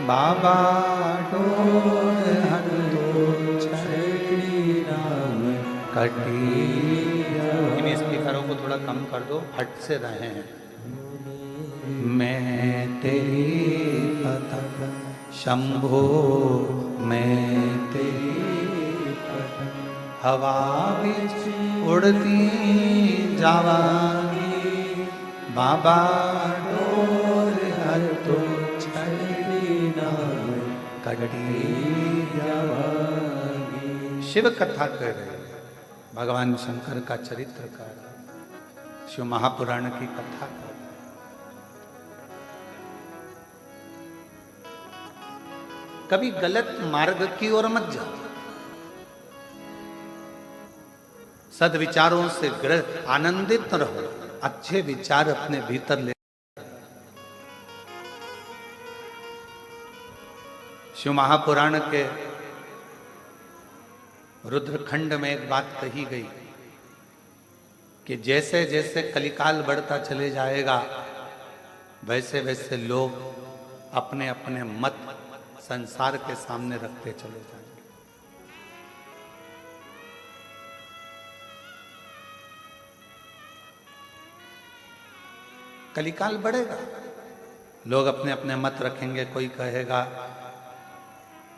बाबा door हंदो छड़ी राम कटिया। इन स्पीकरों को थोड़ा कम कर दो, हट से रहे हैं। मैं तेरी पतंग शंभो, मैं तेरी पतंग हवा बिच उड़ती जावांगी। बाबा डोर हंदो छड़ी राम कटिया। शिव कथा कर रहे हैं, भगवान शंकर का चरित्र कर रहे हैं, शिव महापुराण की कथा कर। कभी गलत मार्ग की ओर मत जाओ, सद्विचारों से आनंदित रहो, अच्छे विचार अपने भीतर ले। शिव महापुराण के रुद्रखंड में एक बात कही गई कि जैसे जैसे कलिकाल बढ़ता चले जाएगा, वैसे वैसे लोग अपने अपने मत संसार के सामने रखते चले जाएंगे। कलिकाल बढ़ेगा, लोग अपने अपने मत रखेंगे। कोई कहेगा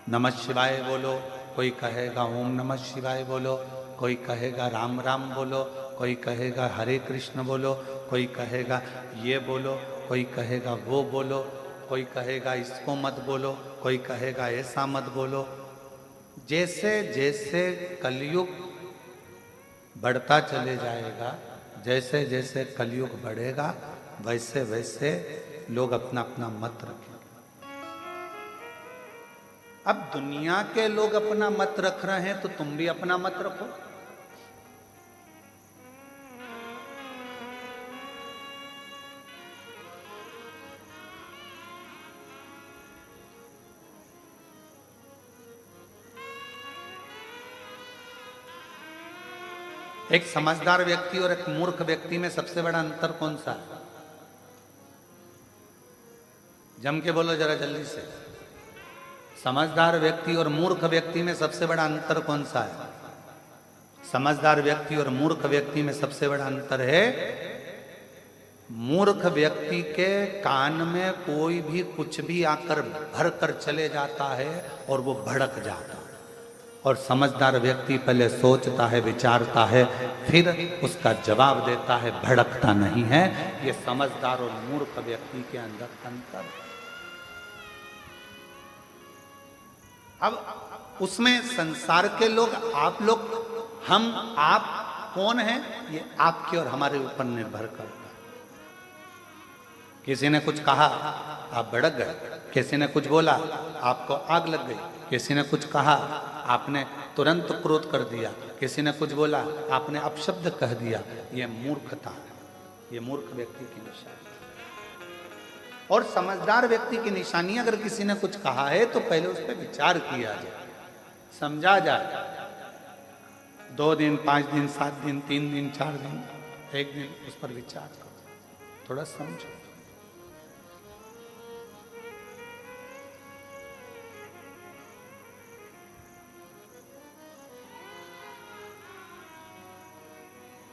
नमः शिवाय बोलो, कोई कहेगा ओम नमः शिवाय बोलो, कोई कहेगा राम राम बोलो, कोई कहेगा हरे कृष्ण बोलो, कोई कहेगा ये बोलो, कोई कहेगा वो बोलो, कोई कहेगा इसको मत बोलो, कोई कहेगा ऐसा मत बोलो। जैसे जैसे कलयुग बढ़ता चले जाएगा, जैसे जैसे कलयुग बढ़ेगा, वैसे वैसे लोग अपना अपना मत रखेंगे। अब दुनिया के लोग अपना मत रख रहे हैं, तो तुम भी अपना मत रखो। एक समझदार व्यक्ति और एक मूर्ख व्यक्ति में सबसे बड़ा अंतर कौन सा है? जम के बोलो जरा जल्दी से। समझदार व्यक्ति और मूर्ख व्यक्ति में सबसे बड़ा अंतर कौन सा है? समझदार व्यक्ति और मूर्ख व्यक्ति में सबसे बड़ा अंतर है, मूर्ख व्यक्ति के कान में कोई भी कुछ भी आकर भर कर चले जाता है और वो भड़क जाता है, और समझदार व्यक्ति पहले सोचता है, विचारता है, फिर उसका जवाब देता है, भड़कता नहीं है। ये समझदार और मूर्ख व्यक्ति के अंदर अंतर है। अब उसमें संसार के लोग, आप लोग, हम, आप कौन हैं, ये आपके और हमारे ऊपर निर्भर करता है। किसी ने कुछ कहा, आप भड़क गए। किसी ने कुछ बोला, आपको आग लग गई। किसी ने कुछ कहा, आपने तुरंत क्रोध कर दिया। किसी ने कुछ बोला, आपने अपशब्द कह दिया। ये मूर्खता है, ये मूर्ख व्यक्ति की निशानी। और समझदार व्यक्ति की निशानी, अगर किसी ने कुछ कहा है तो पहले उस पर विचार किया जाए, समझा जाए। 2 दिन, 5 दिन, 7 दिन, 3 दिन, 4 दिन, 1 दिन उस पर विचार करो, थोड़ा समझो।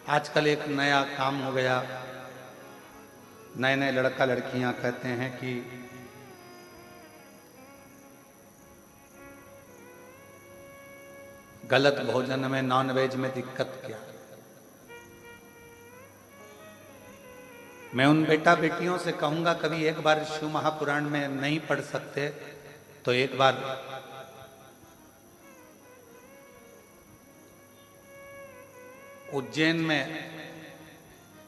आजकल एक नया काम हो गया, नए नए लड़का लड़कियां कहते हैं कि गलत भोजन में, नॉनवेज में दिक्कत क्या। मैं उन बेटा बेटियों से कहूंगा, कभी एक बार शिव महापुराण में नहीं पढ़ सकते तो एक बार उज्जैन में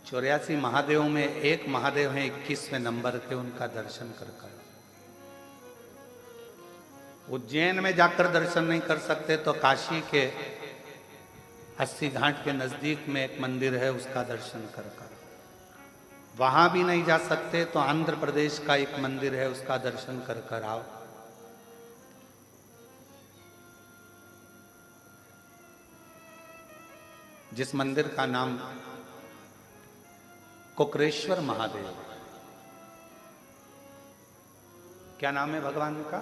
84 महादेव में एक महादेव है 21वें नंबर के, उनका दर्शन कर। उज्जैन में जाकर दर्शन नहीं कर सकते तो काशी के 80 घाट के नजदीक में एक मंदिर है, उसका दर्शन कर। वहां भी नहीं जा सकते तो आंध्र प्रदेश का एक मंदिर है, उसका दर्शन कर आओ। जिस मंदिर का नाम कोकरेश्वर महादेव। क्या नाम है भगवान का?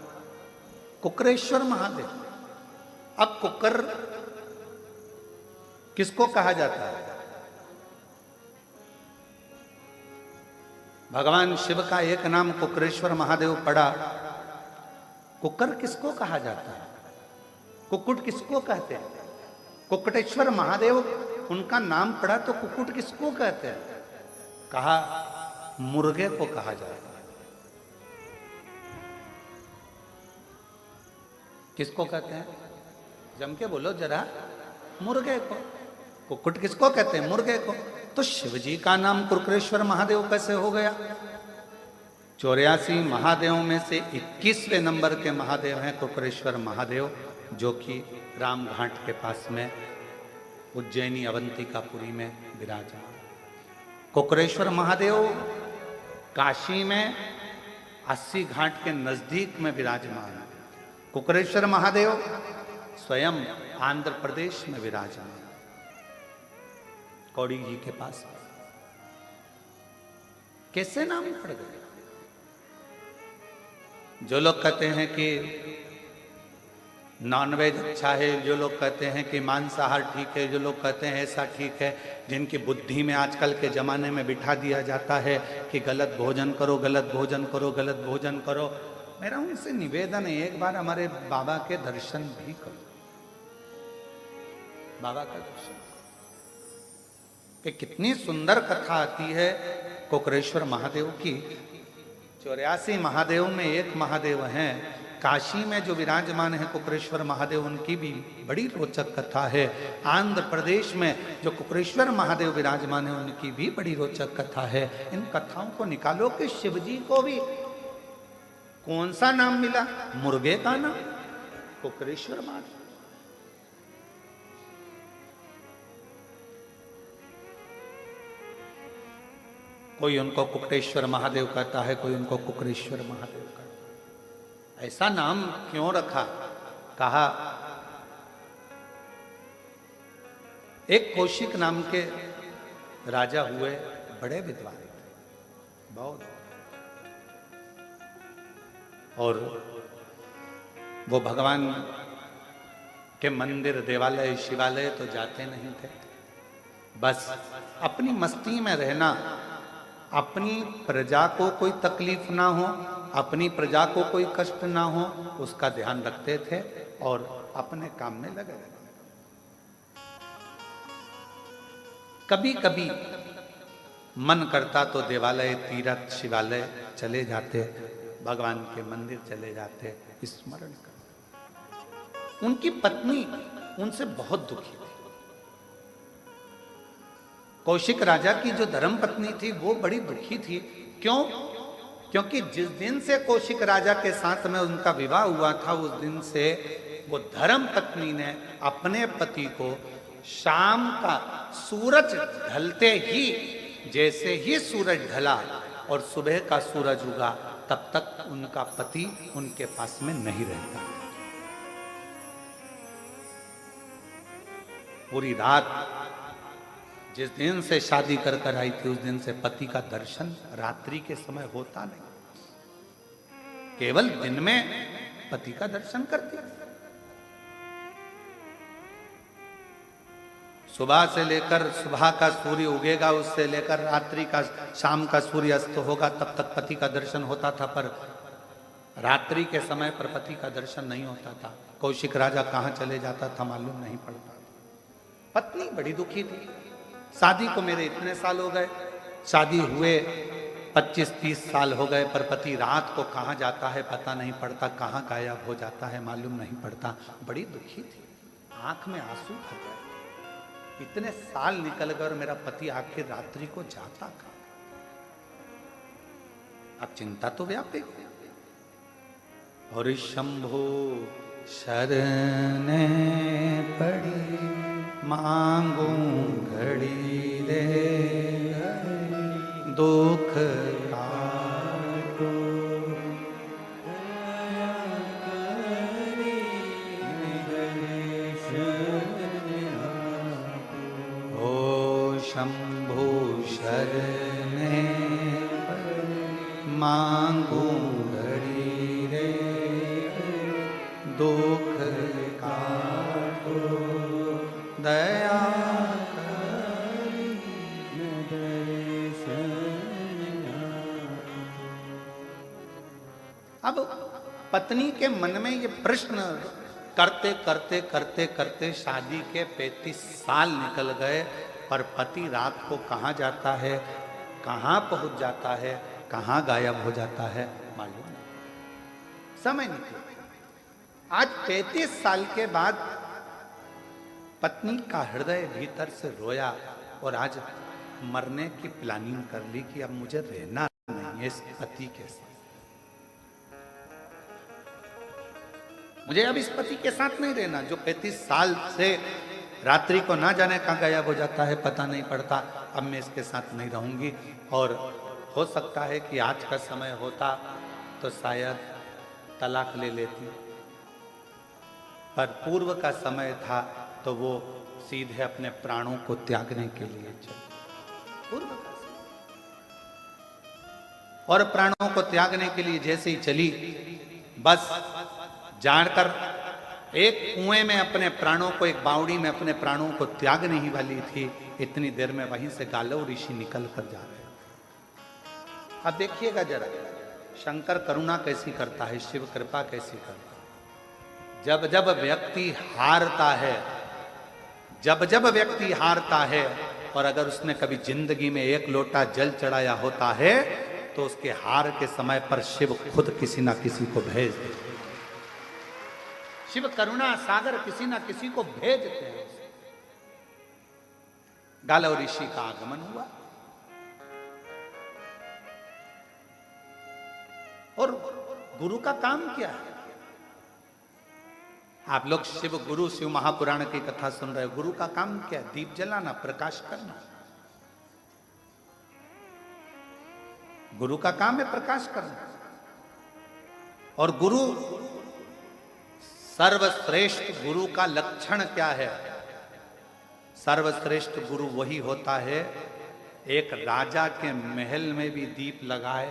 कुकरेश्वर महादेव। अब कुकर किसको कहा जाता है? भगवान शिव का एक नाम कुकरेश्वर महादेव पड़ा, कुकर किसको कहा जाता है? कुक्कुट किसको कहते हैं? कुक्कुटेश्वर महादेव उनका नाम पड़ा तो कुक्कुट किसको कहते हैं? कहा मुर्गे को कहा जाता है। किसको कहते हैं? जम के बोलो जरा। मुर्गे को। कुक्कुट किसको कहते हैं? मुर्गे को। तो शिवजी का नाम कुकरेश्वर महादेव कैसे हो गया? 84 महादेवों में से 21वें नंबर के महादेव हैं कुकरेश्वर महादेव, जो कि राम घाट के पास में उज्जैनी अवंतिकापुरी में विराजमान। कुकरेश्वर महादेव काशी में 80 घाट के नजदीक में विराजमान है। कुकरेश्वर महादेव स्वयं आंध्र प्रदेश में विराजमान, कौड़ी जी के पास। कैसे नाम पड़ गए? जो लोग कहते हैं कि नॉनवेज अच्छा है, जो लोग कहते हैं कि मांसाहार ठीक है, जो लोग कहते हैं ऐसा ठीक है, जिनकी बुद्धि में आजकल के ज़माने में बिठा दिया जाता है कि गलत भोजन करो, गलत भोजन करो, गलत भोजन करो। मेरा उनसे निवेदन है, एक बार हमारे बाबा के दर्शन भी करो। बाबा का दर्शन कि कितनी सुंदर कथा आती है कुकरेश्वर महादेव की। 84 महादेव में एक महादेव हैं, काशी में जो विराजमान है कुकरेश्वर महादेव, उनकी भी बड़ी रोचक कथा है। आंध्र प्रदेश में जो कुकरेश्वर महादेव विराजमान है, उनकी भी बड़ी रोचक कथा है। इन कथाओं को निकालो कि शिवजी को भी कौन सा नाम मिला? मुर्गे का नाम, कुकरेश्वर महादेव। कोई उनको कुकटेश्वर महादेव कहता है, कोई उनको कुकरेश्वर महादेव कहता है। ऐसा नाम क्यों रखा? कहा एक कौशिक नाम के राजा हुए, बड़े विद्वान थे, बहुत, और वो भगवान के मंदिर, देवालय, शिवालय तो जाते नहीं थे। बस अपनी मस्ती में रहना, अपनी प्रजा को कोई तकलीफ ना हो, अपनी प्रजा को कोई कष्ट ना हो, उसका ध्यान रखते थे और अपने काम में लगे रहते। कभी कभी मन करता तो देवालय, तीर्थ, शिवालय चले जाते, भगवान के मंदिर चले जाते, स्मरण करते। उनकी पत्नी उनसे बहुत दुखी थी। कौशिक राजा की जो धर्म पत्नी थी वो बड़ी दुखी थी। क्यों? क्योंकि जिस दिन से कौशिक राजा के साथ में उनका विवाह हुआ था, उस दिन से वो धर्म पत्नी ने अपने पति को शाम का सूरज ढलते ही, जैसे ही सूरज ढला और सुबह का सूरज उगा, तब तक उनका पति उनके पास में नहीं रहता। पूरी रात, जिस दिन से शादी कर कर आई थी, उस दिन से पति का दर्शन रात्रि के समय होता नहीं, केवल दिन में पति का दर्शन करती। सुबह से लेकर, सुबह का सूर्य उगेगा, उससे लेकर रात्रि का, शाम का सूर्य अस्त होगा, तब तक पति का दर्शन होता था। पर रात्रि के समय पर पति का दर्शन नहीं होता था। कौशिक राजा कहाँ चले जाता था मालूम नहीं पड़ता। पत्नी बड़ी दुखी थी। शादी को मेरे इतने साल हो गए, शादी हुए 25-30 साल हो गए, पर पति रात को कहाँ जाता है पता नहीं पड़ता, कहाँ गायब हो जाता है मालूम नहीं पड़ता। बड़ी दुखी थी, आंख में आंसू भर गए। इतने साल निकल गए और मेरा पति आखिर रात्रि को जाता कहाँ? अब चिंता तो व्यापी। और शंभो शरण पड़ी, मांगू घड़ी दे, दुख काटो, ओ शंभो शरण मांगू घड़ी दुख काटो दया करी दर्शन। अब पत्नी के मन में ये प्रश्न करते करते करते करते शादी के 35 साल निकल गए, पर पति रात को कहाँ जाता है, कहाँ पहुंच जाता है, कहाँ गायब हो जाता है मालूम नहीं, समय निकल। आज 35 साल के बाद पत्नी का हृदय भीतर से रोया और आज मरने की प्लानिंग कर ली कि अब मुझे रहना नहीं है इस पति के साथ, मुझे अब इस पति के साथ नहीं रहना जो 35 साल से रात्रि को ना जाने कहाँ गायब हो जाता है, पता नहीं पड़ता। अब मैं इसके साथ नहीं रहूंगी। और हो सकता है कि आज का समय होता तो शायद तलाक ले लेती, पर पूर्व का समय था तो वो सीधे अपने प्राणों को त्यागने के लिए चली। पूर्व का समय, और प्राणों को त्यागने के लिए जैसे ही चली, बस जानकर एक कुएं में अपने प्राणों को, एक बावड़ी में अपने प्राणों को त्यागने ही वाली थी, इतनी देर में वहीं से गालव ऋषि निकल कर जा रहे। अब देखिएगा जरा, शंकर करुणा कैसी करता है, शिव कृपा कैसी करता है। जब जब व्यक्ति हारता है, जब जब व्यक्ति हारता है, और अगर उसने कभी जिंदगी में एक लोटा जल चढ़ाया होता है, तो उसके हार के समय पर शिव खुद किसी ना किसी को भेज देते। शिव करुणा सागर किसी ना किसी को भेज देते हैं। गालव ऋषि का आगमन हुआ और गुरु का काम क्या है? आप लोग शिव गुरु, शिव महापुराण की कथा सुन रहे हो। गुरु का काम क्या है? दीप जलाना, प्रकाश करना। गुरु का काम है प्रकाश करना। और गुरु, सर्वश्रेष्ठ गुरु का लक्षण क्या है? सर्वश्रेष्ठ गुरु वही होता है, एक राजा के महल में भी दीप लगाए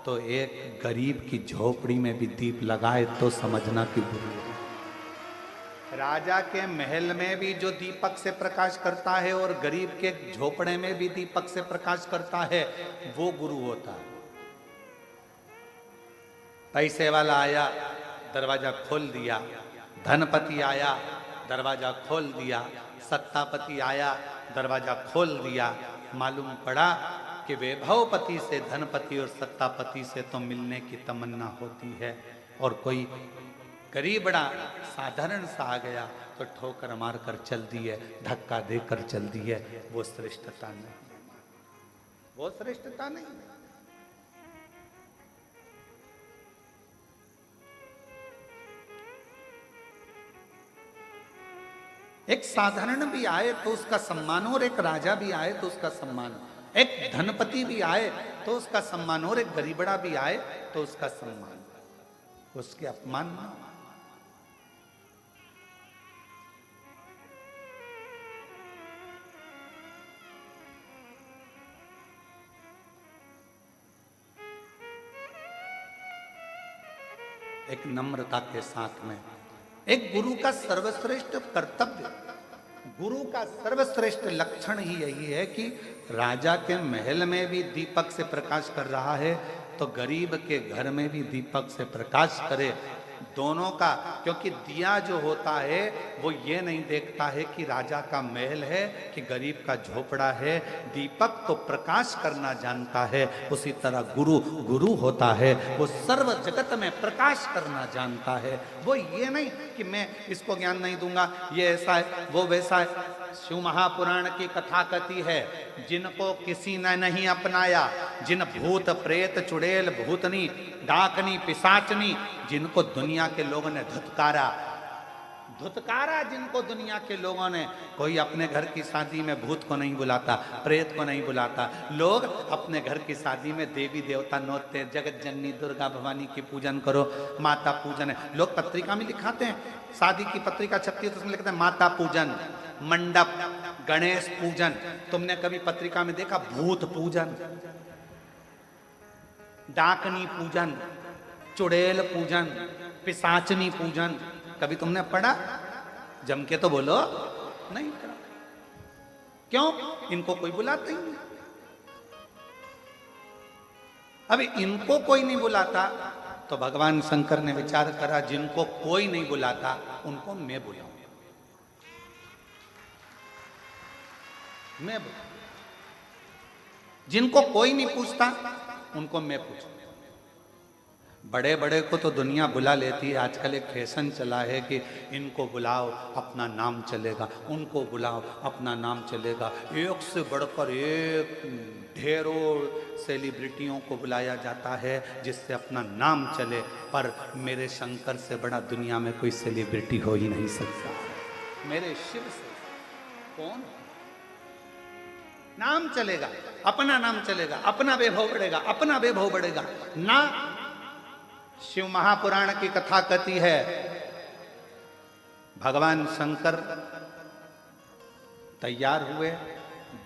तो एक गरीब की झोपड़ी में भी दीप लगाए तो समझना कि गुरु है। राजा के महल में भी जो दीपक से प्रकाश करता है और गरीब के झोपड़े में भी दीपक से प्रकाश करता है, वो गुरु होता है। पैसे वाला आया, दरवाजा खोल दिया। धनपति आया, दरवाजा खोल दिया। सत्तापति आया, दरवाजा खोल दिया। मालूम पड़ा कि वैभवपति से, धनपति और सत्तापति से तो मिलने की तमन्ना होती है, और कोई गरीबड़ा साधारण सा आ गया तो ठोकर मार कर चल दी है, धक्का देकर चल दी है। वो श्रेष्ठता नहीं, वो श्रेष्ठता नहीं। एक साधारण भी आए तो उसका सम्मान, और एक राजा भी आए तो उसका सम्मान, एक धनपति भी आए तो उसका सम्मान, और एक गरीबड़ा भी आए तो उसका सम्मान, उसके अपमान ना। एक नम्रता के साथ में, एक गुरु का सर्वश्रेष्ठ कर्तव्य, गुरु का सर्वश्रेष्ठ लक्षण ही यही है कि राजा के महल में भी दीपक से प्रकाश कर रहा है तो गरीब के घर में भी दीपक से प्रकाश करे, दोनों का। क्योंकि दिया जो होता है वो ये नहीं देखता है कि राजा का महल है कि गरीब का झोपड़ा है, दीपक तो प्रकाश करना जानता है। उसी तरह गुरु गुरु होता है, वो सर्व जगत में प्रकाश करना जानता है। वो ये नहीं कि मैं इसको ज्ञान नहीं दूंगा, ये ऐसा है वो वैसा है। शिव महापुराण की कथा कथी है, जिनको किसी ने नहीं अपनाया, जिन भूत प्रेत चुड़ैल भूतनी डाकनी पिशाचनी, जिनको दुनिया के लोगों ने धुतकारा, धुतकारा जिनको दुनिया के लोगों ने। कोई अपने घर की शादी में भूत को नहीं बुलाता, प्रेत को नहीं बुलाता। लोग अपने घर की शादी में देवी देवता नोचते, जगत जननी दुर्गा भवानी की पूजन करो, माता पूजन है। लोग पत्रिका में लिखाते हैं, शादी की पत्रिका छपती है तो उसमें लिखते हैं माता पूजन, मंडप, गणेश पूजन। तुमने कभी पत्रिका में देखा भूत पूजन, डाकनी पूजन, चुड़ैल पूजन, पिशाचनी पूजन? कभी तुमने पढ़ा? जम के तो बोलो। नहीं पढ़ा। क्यों? इनको कोई बुलाता ही नहीं। अभी इनको कोई नहीं बुलाता तो भगवान शंकर ने विचार करा, जिनको कोई नहीं बुलाता उनको मैं बुलाऊं। मैं बुलाऊं। जिनको कोई नहीं पूछता उनको मैं पूछूं। बड़े बड़े को तो दुनिया बुला लेती है। आजकल एक फैशन चला है कि इनको बुलाओ अपना नाम चलेगा, उनको बुलाओ अपना नाम चलेगा। एक से बढ़कर एक ढेरों सेलिब्रिटियों को बुलाया जाता है जिससे अपना नाम चले, पर मेरे शंकर से बड़ा दुनिया में कोई सेलिब्रिटी हो ही नहीं सकता। मेरे शिव से कौन? नाम चलेगा, अपना नाम चलेगा, अपना वैभव बढ़ेगा, अपना वैभव बढ़ेगा ना। शिव महापुराण की कथा कहती है, भगवान शंकर तैयार हुए,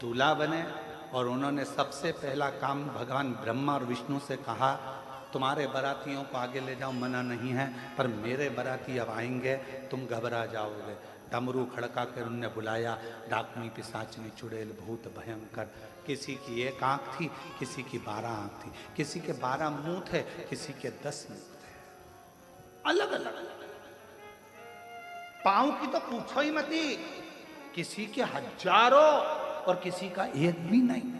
दूल्हा बने, और उन्होंने सबसे पहला काम भगवान ब्रह्मा और विष्णु से कहा, तुम्हारे बारातियों को आगे ले जाओ, मना नहीं है, पर मेरे बाराती अब आएंगे, तुम घबरा जाओगे। डमरू खड़का कर उनने बुलाया। डाकनी, पिशाचनी, चुड़ैल, भूत भयंकर। किसी की 1 आंख थी, किसी की 12 आंख थी, किसी के 12 मुंह थे, किसी के 10 मुंह थे, अलग अलग। पांव की तो पूछो ही मती, किसी के हजारों और किसी का एक भी नहीं।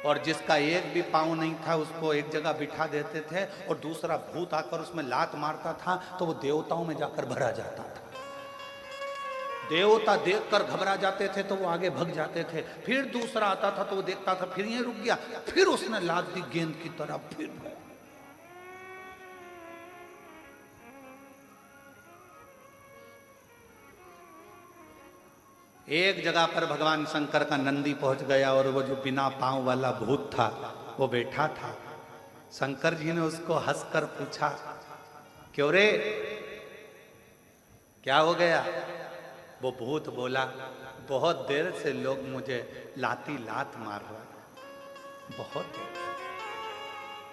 और जिसका एक भी पांव नहीं था उसको एक जगह बिठा देते थे और दूसरा भूत आकर उसमें लात मारता था तो वो देवताओं में जाकर भरा जाता था। देवता देखकर घबरा जाते थे तो वो आगे भग जाते थे। फिर दूसरा आता था तो वो देखता था, फिर ये रुक गया, फिर उसने लात दी गेंद की तरह, फिर गया। एक जगह पर भगवान शंकर का नंदी पहुंच गया और वो जो बिना पांव वाला भूत था वो बैठा था। शंकर जी ने उसको हंसकर पूछा, क्यों रे, क्या हो गया? वो भूत बोला, बहुत देर से लोग मुझे लात मार रहे, बहुत देर।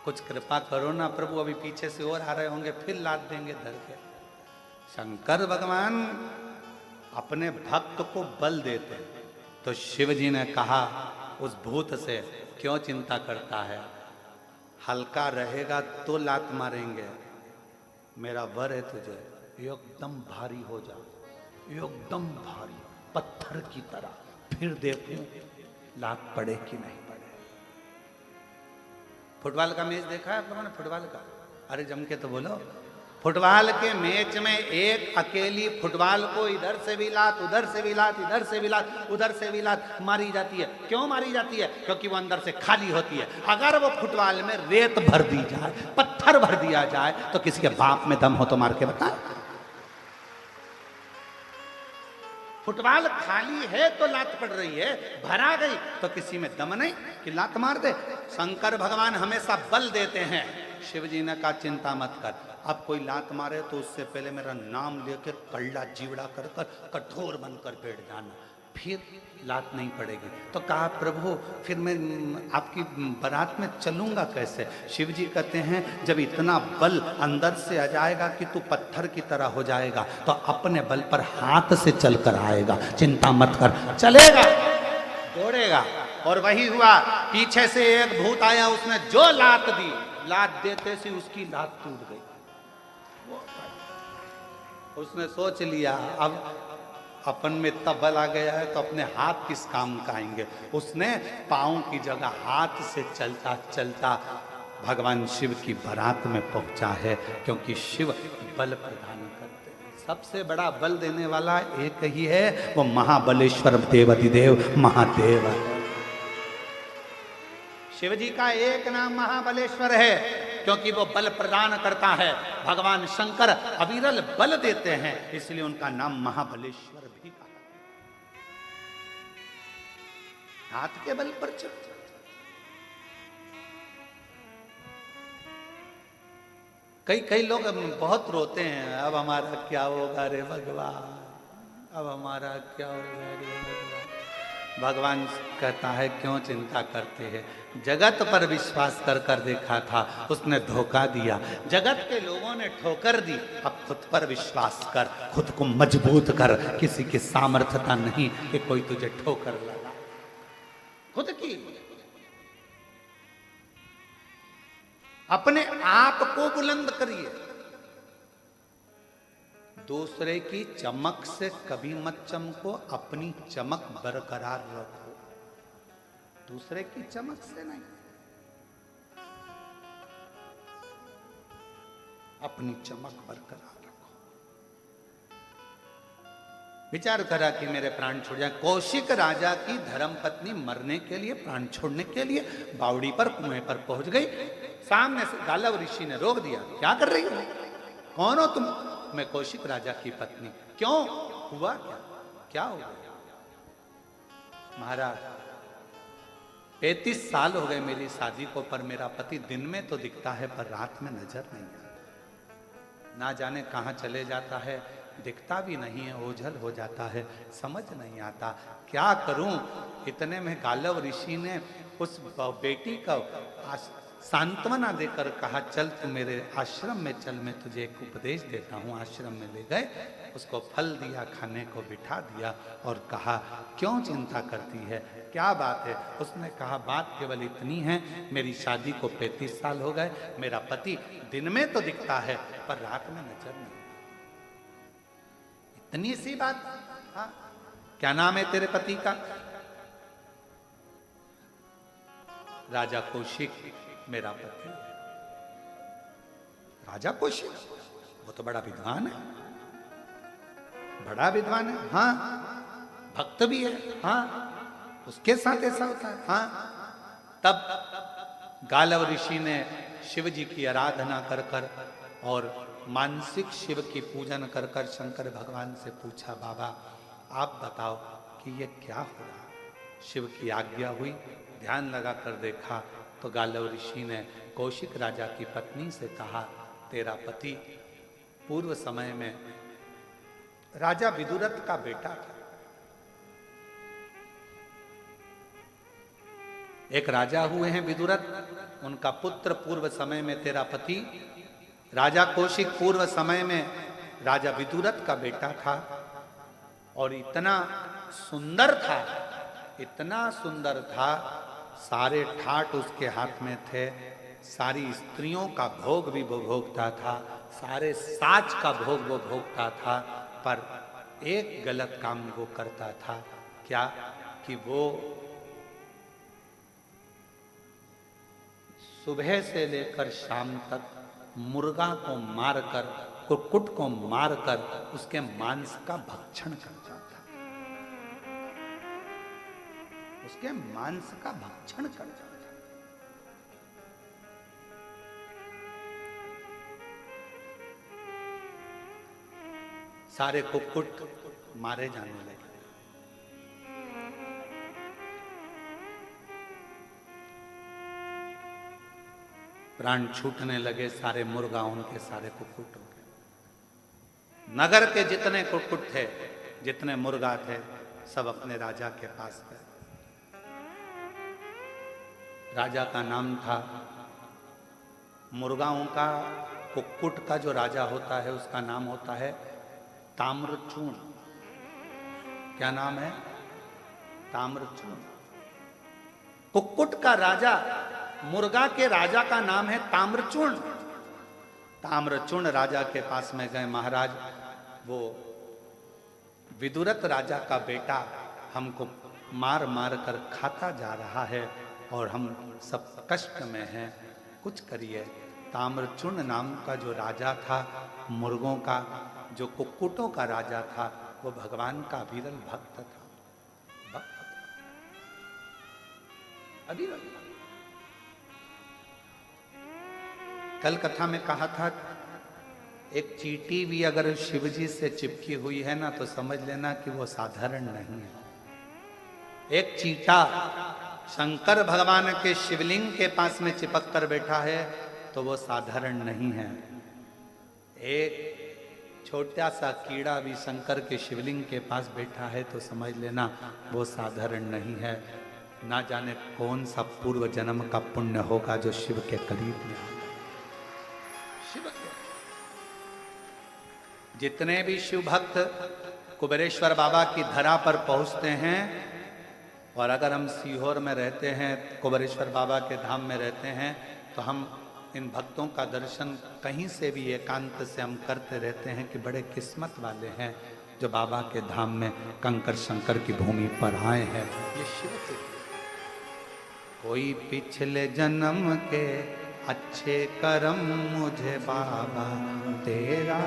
कुछ कृपा करो ना प्रभु, अभी पीछे से और आ रहे होंगे, फिर लात देंगे धर के। शंकर भगवान अपने भक्त को बल देते। तो शिव जी ने कहा उस भूत से, क्यों चिंता करता है, हल्का रहेगा तो लात मारेंगे, मेरा वर है तुझे, एकदम भारी हो जा, एकदम भारी, पत्थर की तरह, फिर देखूं लात पड़े कि नहीं पड़े। फुटबॉल का मैच देखा है आप लोगों ने? फुटबॉल का, अरे जम के तो बोलो। फुटबॉल के मैच में एक अकेली फुटबॉल को इधर से भी लात, उधर से भी लात, इधर से भी लात, उधर से भी लात मारी जाती है। क्यों मारी जाती है? क्योंकि वो अंदर से खाली होती है। अगर वो फुटबॉल में रेत भर दी जाए, पत्थर भर दिया जाए, तो किसी के बाप में दम हो तो मार के बता। फुटबॉल खाली है तो लात पड़ रही है, भरा गई तो किसी में दम नहीं कि लात मार दे। शंकर भगवान हमेशा बल देते हैं। शिव जी ने कहा चिंता मत कर, अब कोई लात मारे तो उससे पहले मेरा नाम लेके कल्ला जीवड़ा कर कर कठोर बनकर बैठ जाना, फिर लात नहीं पड़ेगी। तो कहा प्रभु फिर मैं आपकी बारात में चलूंगा कैसे? शिव जी कहते हैं जब इतना बल अंदर से आ जाएगा कि तू पत्थर की तरह हो जाएगा तो अपने बल पर हाथ से चल कर आएगा, चिंता मत कर, चलेगा, दौड़ेगा। और वही हुआ, पीछे से एक भूत आया, उसने जो लात दी, लात देते से उसकी लात टूट गई। उसने सोच लिया अब अपन में इतना बल आ गया है तो अपने हाथ किस काम का आएंगे। उसने पांव की जगह हाथ से चलता चलता भगवान शिव की बारात में पहुंचा है, क्योंकि शिव बल प्रदान करते हैं। सबसे बड़ा बल देने वाला एक ही है, वो महाबलेश्वर देवाधिदेव महादेव है। शिव जी का एक नाम महाबलेश्वर है क्योंकि वो बल प्रदान करता है। भगवान शंकर अविरल बल देते हैं, इसलिए उनका नाम महाबलेश्वर भी कहा। हाथ के बल पर चल। कई लोग बहुत रोते हैं, अब हमारा क्या होगा रे भगवान, अब हमारा क्या होगा रे भगवान। भगवान कहता है क्यों चिंता करते हैं, जगत पर विश्वास कर कर देखा था, उसने धोखा दिया, जगत के लोगों ने ठोकर दी, अब खुद पर विश्वास कर, खुद को मजबूत कर, किसी की सामर्थ्यता नहीं कि कोई तुझे ठोकर लगा, खुद की। अपने आप को बुलंद करिए, दूसरे की चमक से कभी मत चमको, अपनी चमक बरकरार रखो, दूसरे की चमक से नहीं, अपनी चमक बरकरार रखो। विचार करा कि मेरे प्राण छूट जाए, कौशिक राजा की धर्मपत्नी मरने के लिए, प्राण छोड़ने के लिए बावड़ी पर, कुएं पर पहुंच गई, सामने से गालव ऋषि ने रोक दिया, क्या कर रही हो, कौन हो तुम, मैं कौशिक राजा की पत्नी, क्यों, हुआ क्या, क्या हो गया, महाराज 35 साल हो गए मेरी शादी को, पर मेरा पति दिन में तो दिखता है पर रात में नजर नहीं आता, ना जाने कहां चले जाता है, दिखता भी नहीं है, ओझल हो जाता है, समझ नहीं आता क्या करूं। इतने में गालव ऋषि ने उस बेटी का सांत्वना देकर कहा, चल तू मेरे आश्रम में चल, मैं तुझे एक उपदेश देता हूँ। आश्रम में ले गए, उसको फल दिया, खाने को बिठा दिया और कहा, क्यों चिंता करती है, क्या बात है। उसने कहा, बात केवल इतनी है, मेरी शादी को 35 साल हो गए, मेरा पति दिन में तो दिखता है पर रात में नजर नहीं, इतनी सी बात। हाँ, क्या नाम है तेरे पति का, राजा कौशिक मेरा पति। राजा कौशिक, वो तो बड़ा विद्वान है, बड़ा विद्वान है, हाँ, भक्त भी है, हाँ, उसके साथ ऐसा होता है, हाँ। तब गालव ऋषि ने शिव जी की आराधना कर कर और मानसिक शिव की पूजन कर कर शंकर भगवान से पूछा, बाबा आप बताओ कि ये क्या हो रहा। शिव की आज्ञा हुई, ध्यान लगा कर देखा तो गालव ऋषि ने कौशिक राजा की पत्नी से कहा, तेरा पति पूर्व समय में राजा विदुरथ का बेटा था, एक राजा हुए हैं विदुरथ, उनका पुत्र पूर्व समय में तेरा पति राजा कौशिक पूर्व समय में राजा विदुरथ का बेटा था, और इतना सुंदर था, इतना सुंदर था, सारे ठाट उसके हाथ में थे, सारी स्त्रियों का भोग भी वो भोगता था, सारे साज का भोग वो भोगता था, पर एक गलत काम वो करता था, क्या कि वो सुबह से लेकर शाम तक मुर्गा को मारकर, कुक्कुट को मारकर उसके मांस का भक्षण करता था, उसके मांस का भक्षण करता था। सारे कुक्कुट मारे जाने लगे, प्राण छूटने लगे, सारे मुर्गा उनके सारे कुक्कुट हो गए। नगर के जितने कुक्कुट थे, जितने मुर्गा थे, सब अपने राजा के पास गए। राजा का नाम था, मुर्गाओं का, कुक्कुट का जो राजा होता है उसका नाम होता है ताम्रचूर्ण। क्या नाम है, ताम्रचूर्ण। कुक्कुट का राजा, मुर्गा के राजा का नाम है ताम्रचूर्ण। ताम्रचूर्ण राजा के पास में गए, महाराज वो विदुरथ राजा का बेटा हमको मार मार कर खाता जा रहा है और हम सब कष्ट में हैं, कुछ करिए। ताम्रचूर्ण नाम का जो राजा था, मुर्गों का, जो कुक्कुटों का राजा था, वो भगवान का अविरल भक्त था, भक्त अविरल। कल कथा में कहा था, एक चींटी भी अगर शिव जी से चिपकी हुई है ना, तो समझ लेना कि वो साधारण नहीं है। एक चींटा शंकर भगवान के शिवलिंग के पास में चिपक कर बैठा है तो वो साधारण नहीं है। एक छोटा सा कीड़ा भी शंकर के शिवलिंग के पास बैठा है तो समझ लेना वो साधारण नहीं है। ना जाने कौन सा पूर्व जन्म का पुण्य होगा जो शिव के करीब में होगा। शिव के जितने भी शिव भक्त कुबेरेश्वर बाबा की धरा पर पहुंचते हैं, और अगर हम सीहोर में रहते हैं, कुबेरेश्वर बाबा के धाम में रहते हैं, तो हम इन भक्तों का दर्शन कहीं से भी एकांत से हम करते रहते हैं कि बड़े किस्मत वाले हैं जो बाबा के धाम में कंकर शंकर की भूमि पर आए हैं। ये शिव के कोई पिछले जन्म के अच्छे कर्म मुझे बाबा तेरा,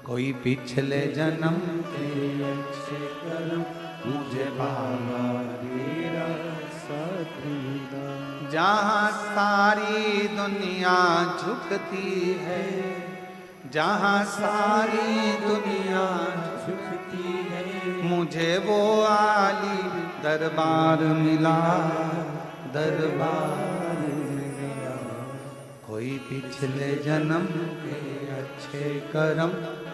कोई पिछले जन्म के अच्छे कर्म मुझे बाबा तेरा साथ मिला। जहाँ सारी दुनिया झुकती है, जहाँ सारी दुनिया झुकती है, मुझे वो आली दरबार मिला, दरबार मिला। कोई पिछले जन्म के अच्छे कर्म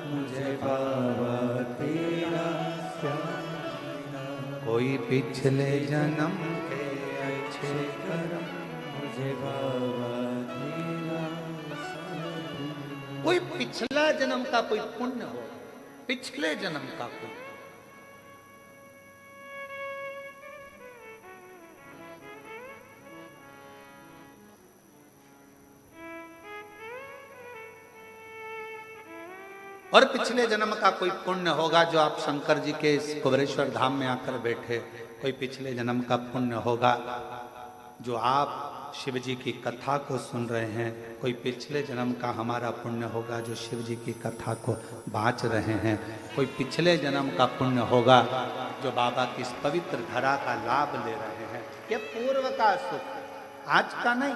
मुझे बाबा तेरा साथ मिला। कोई पिछले जन्म के अच्छे कर्म मुझे बाबा तेरा साथ मिला। कोई पिछला जन्म का कोई पुण्य हो, पिछले जन्म का कोई, और पिछले जन्म का कोई पुण्य होगा जो आप शंकर जी के इस कुबेरेश्वर धाम में आकर बैठे। कोई पिछले जन्म का पुण्य होगा जो आप शिव जी की कथा को सुन रहे हैं। कोई पिछले जन्म का हमारा पुण्य होगा जो शिव जी की कथा को बाँच रहे हैं। कोई पिछले जन्म का पुण्य होगा जो बाबा की इस पवित्र धरा का लाभ ले रहे हैं। ये पूर्व का सुख, आज का नहीं।